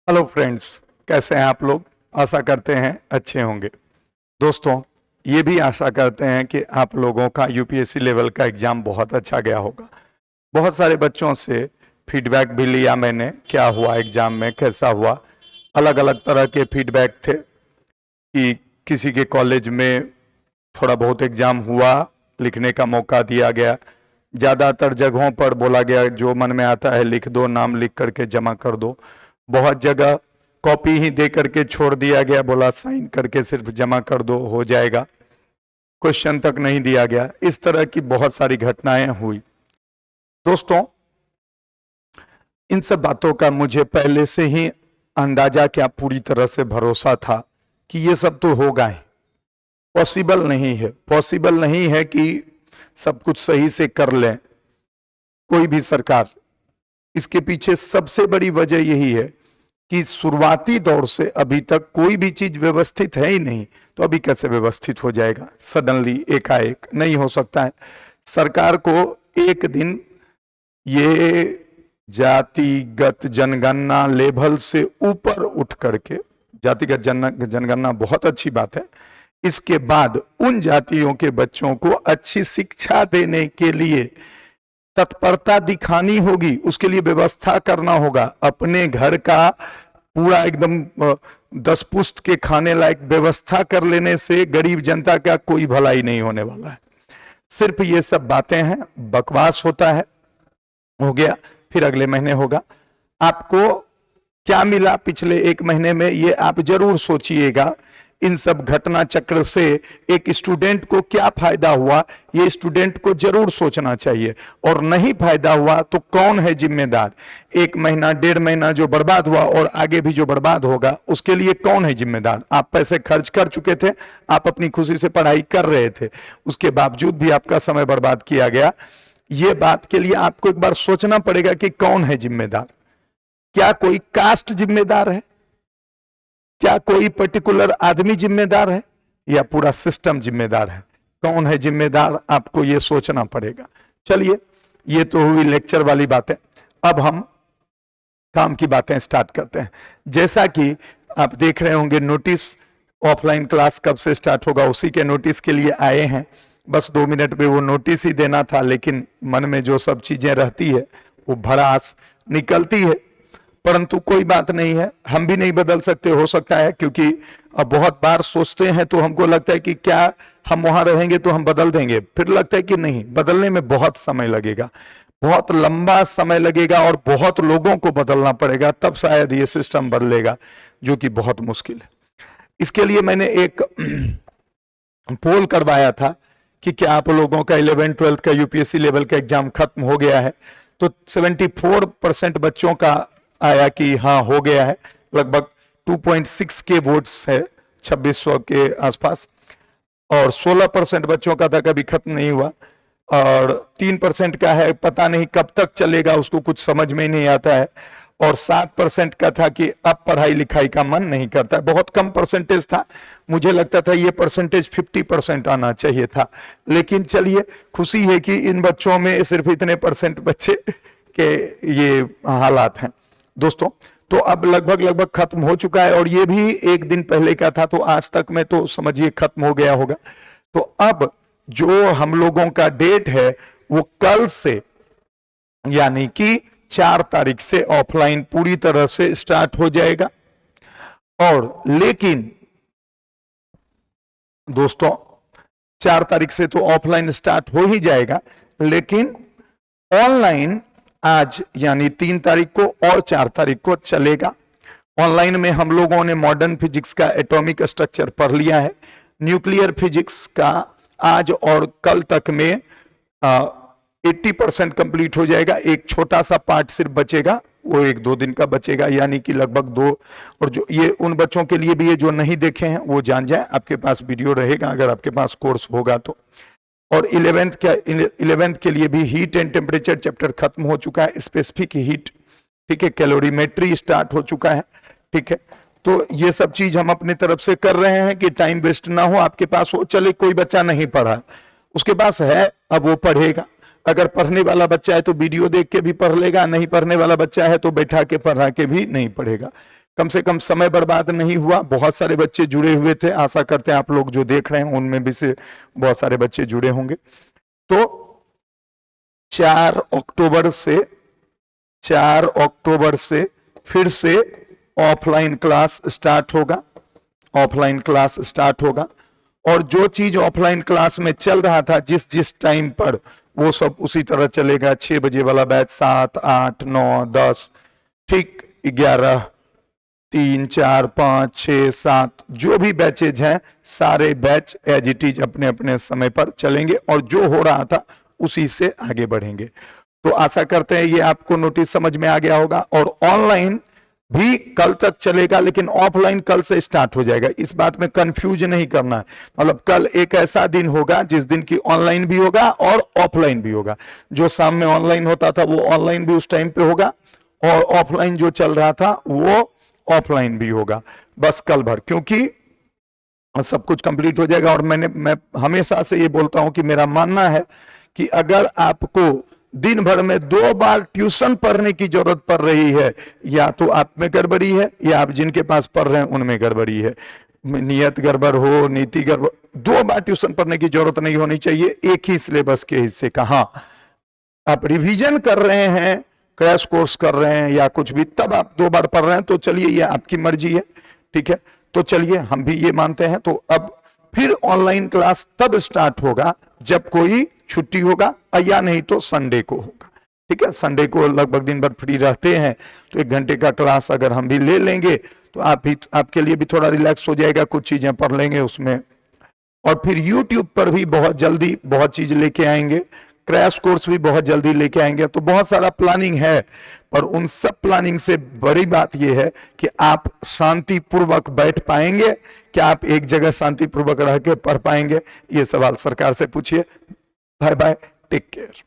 Hello friends, कैसे हैं आप लोग। आशा करते हैं अच्छे होंगे। दोस्तों, ये भी आशा करते हैं कि आप लोगों का यूपीएससी लेवल का एग्ज़ाम बहुत अच्छा गया होगा। बहुत सारे बच्चों से फीडबैक भी लिया मैंने, क्या हुआ एग्ज़ाम में, कैसा हुआ। अलग अलग तरह के फीडबैक थे कि किसी के कॉलेज में थोड़ा बहुत एग्ज़ाम हुआ, लिखने का मौका दिया गया। ज़्यादातर जगहों पर बोला गया जो मन में आता है लिख दो, नाम लिख करके जमा कर दो। बहुत जगह कॉपी ही दे करके छोड़ दिया गया, बोला साइन करके सिर्फ जमा कर दो हो जाएगा, क्वेश्चन तक नहीं दिया गया। इस तरह की बहुत सारी घटनाएं हुई। दोस्तों, इन सब बातों का मुझे पहले से ही अंदाजा, क्या पूरी तरह से भरोसा था कि ये सब तो होगा ही। पॉसिबल नहीं है कि सब कुछ सही से कर लें कोई भी सरकार। इसके पीछे सबसे बड़ी वजह यही है कि शुरुआती दौर से अभी तक कोई भी चीज व्यवस्थित है ही नहीं, तो अभी कैसे व्यवस्थित हो जाएगा सडनली, एकाएक नहीं हो सकता है। सरकार को एक दिन ये जातिगत जनगणना लेवल से ऊपर उठ करके, जातिगत जनगणना बहुत अच्छी बात है, इसके बाद उन जातियों के बच्चों को अच्छी शिक्षा देने के लिए तत्परता दिखानी होगी। उसके लिए व्यवस्था करना होगा। अपने घर का पूरा एकदम 10 पुष्ट के खाने लायक व्यवस्था कर लेने से गरीब जनता का कोई भलाई नहीं होने वाला है। सिर्फ ये सब बातें हैं, बकवास होता है, हो गया, फिर अगले महीने होगा। आपको क्या मिला पिछले एक महीने में, ये आप जरूर सोचिएगा। इन सब घटना चक्र से एक स्टूडेंट को क्या फायदा हुआ, ये स्टूडेंट को जरूर सोचना चाहिए। और नहीं फायदा हुआ तो कौन है जिम्मेदार। एक महीना, 1.5 महीना जो बर्बाद हुआ और आगे भी जो बर्बाद होगा, उसके लिए कौन है जिम्मेदार। आप पैसे खर्च कर चुके थे, आप अपनी खुशी से पढ़ाई कर रहे थे, उसके बावजूद भी आपका समय बर्बाद किया गया। ये बात के लिए आपको एक बार सोचना पड़ेगा कि कौन है जिम्मेदार। क्या कोई कास्ट जिम्मेदार है, क्या कोई पर्टिकुलर आदमी जिम्मेदार है, या पूरा सिस्टम जिम्मेदार है। कौन है जिम्मेदार, आपको ये सोचना पड़ेगा। चलिए, ये तो हुई लेक्चर वाली बातें। अब हम काम की बातें स्टार्ट करते हैं। जैसा कि आप देख रहे होंगे, नोटिस ऑफलाइन क्लास कब से स्टार्ट होगा उसी के नोटिस के लिए आए हैं। बस 2 मिनट में वो नोटिस ही देना था, लेकिन मन में जो सब चीजें रहती है वो भड़ास निकलती है। परंतु कोई बात नहीं है, हम भी नहीं बदल सकते। हो सकता है क्योंकि अब बहुत बार सोचते हैं तो हमको लगता है कि क्या हम वहां रहेंगे तो हम बदल देंगे, फिर लगता है कि नहीं, बदलने में बहुत समय लगेगा, बहुत लंबा समय लगेगा और बहुत लोगों को बदलना पड़ेगा, तब शायद ये सिस्टम बदलेगा, जो कि बहुत मुश्किल है। इसके लिए मैंने एक पोल करवाया था कि क्या आप लोगों का 11th-12th का यूपीएससी लेवल का एग्जाम खत्म हो गया है। तो 74% बच्चों का आया कि हाँ हो गया है। लगभग 2.6 के वोट्स है, 2600 के आसपास। और 16% बच्चों का था कभी खत्म नहीं हुआ, और 3% का है पता नहीं कब तक चलेगा, उसको कुछ समझ में ही नहीं आता है। और 7% का था कि अब पढ़ाई लिखाई का मन नहीं करता। बहुत कम परसेंटेज था, मुझे लगता था ये परसेंटेज 50% आना चाहिए था। लेकिन चलिए, खुशी है कि इन बच्चों में सिर्फ इतने परसेंट बच्चे के ये हालात हैं। दोस्तों, तो अब लगभग खत्म हो चुका है, और ये भी एक दिन पहले का था, तो आज तक में तो समझिए खत्म हो गया होगा। तो अब जो हम लोगों का डेट है वो कल से, यानी कि 4 तारीख से ऑफलाइन पूरी तरह से स्टार्ट हो जाएगा। और लेकिन दोस्तों, 4 तारीख से तो ऑफलाइन स्टार्ट हो ही जाएगा, लेकिन ऑनलाइन आज यानी 3 तारीख को और 4 तारीख को चलेगा। ऑनलाइन में हम लोगों ने मॉडर्न फिजिक्स का एटॉमिक स्ट्रक्चर पढ़ लिया है। न्यूक्लियर फिजिक्स का आज और कल तक में 80% कंप्लीट हो जाएगा। एक छोटा सा पार्ट सिर्फ बचेगा, वो 1-2 दिन का बचेगा, यानी कि लगभग 2। और जो ये उन बच्चों के लिए भी है जो नहीं देखे हैं, वो जान जाए, आपके पास वीडियो रहेगा अगर आपके पास कोर्स होगा तो। और 11th के लिए भी हीट एंड टेम्परेचर चैप्टर खत्म हो चुका है, स्पेसिफिक हीट, ठीक है। कैलोरीमेट्री स्टार्ट हो चुका है, ठीक है। तो ये सब चीज हम अपनी तरफ से कर रहे हैं कि टाइम वेस्ट ना हो, आपके पास हो। चले, कोई बच्चा नहीं पढ़ा, उसके पास है, अब वो पढ़ेगा। अगर पढ़ने वाला बच्चा है तो वीडियो देख के भी पढ़ लेगा, नहीं पढ़ने वाला बच्चा है तो बैठा के पढ़ा के भी नहीं पढ़ेगा। कम से कम समय बर्बाद नहीं हुआ। बहुत सारे बच्चे जुड़े हुए थे, आशा करते हैं आप लोग जो देख रहे हैं उनमें भी से बहुत सारे बच्चे जुड़े होंगे। तो 4 अक्टूबर से फिर से ऑफलाइन क्लास स्टार्ट होगा, ऑफलाइन क्लास स्टार्ट होगा। और जो चीज ऑफलाइन क्लास में चल रहा था जिस टाइम पर, वो सब उसी तरह चलेगा। 6 बजे वाला बैच 7, 8, 9, 10, ठीक 11, 3, 4, 5, 6, 7 जो भी बैचेज हैं सारे बैच एज इट इज अपने अपने समय पर चलेंगे और जो हो रहा था उसी से आगे बढ़ेंगे। तो आशा करते हैं ये आपको नोटिस समझ में आ गया होगा। और ऑनलाइन भी कल तक चलेगा, लेकिन ऑफलाइन कल से स्टार्ट हो जाएगा। इस बात में कंफ्यूज नहीं करना है। मतलब कल एक ऐसा दिन होगा जिस दिन की ऑनलाइन भी होगा और ऑफलाइन भी होगा। जो शाम में ऑनलाइन होता था वो ऑनलाइन भी उस टाइम पे होगा और ऑफलाइन जो चल रहा था वो ऑफलाइन भी होगा, बस कल भर, क्योंकि सब कुछ कंप्लीट हो जाएगा। और मैं हमेशा से ये बोलता हूं कि मेरा मानना है कि अगर आपको दिन भर में 2 बार ट्यूशन पढ़ने की जरूरत पड़ रही है, या तो आप में गड़बड़ी है या आप जिनके पास पढ़ रहे हैं उनमें गड़बड़ी है। नियत गड़बड़ हो, नीति गड़बड़, 2 बार ट्यूशन पढ़ने की जरूरत नहीं होनी चाहिए एक ही सिलेबस के हिस्से का। हाँ, आप रिवीजन कर रहे हैं, क्रैश कोर्स कर रहे हैं या कुछ भी, तब आप 2 बार पढ़ रहे हैं तो चलिए ये आपकी मर्जी है, ठीक है। तो चलिए हम भी ये मानते हैं। तो अब फिर ऑनलाइन क्लास तब स्टार्ट होगा जब कोई छुट्टी होगा, या नहीं तो संडे को होगा, ठीक है। संडे को लगभग दिन भर फ्री रहते हैं तो 1 घंटे का क्लास अगर हम भी ले लेंगे तो आपके लिए भी थोड़ा रिलैक्स हो जाएगा, कुछ चीजें पढ़ लेंगे उसमें। और फिर YouTube पर भी बहुत जल्दी बहुत चीज लेके आएंगे, क्रैश कोर्स भी बहुत जल्दी लेके आएंगे। तो बहुत सारा प्लानिंग है, पर उन सब प्लानिंग से बड़ी बात यह है कि आप शांतिपूर्वक बैठ पाएंगे, क्या आप एक जगह शांतिपूर्वक रह के पढ़ पाएंगे? ये सवाल सरकार से पूछिए। Bye bye, take care.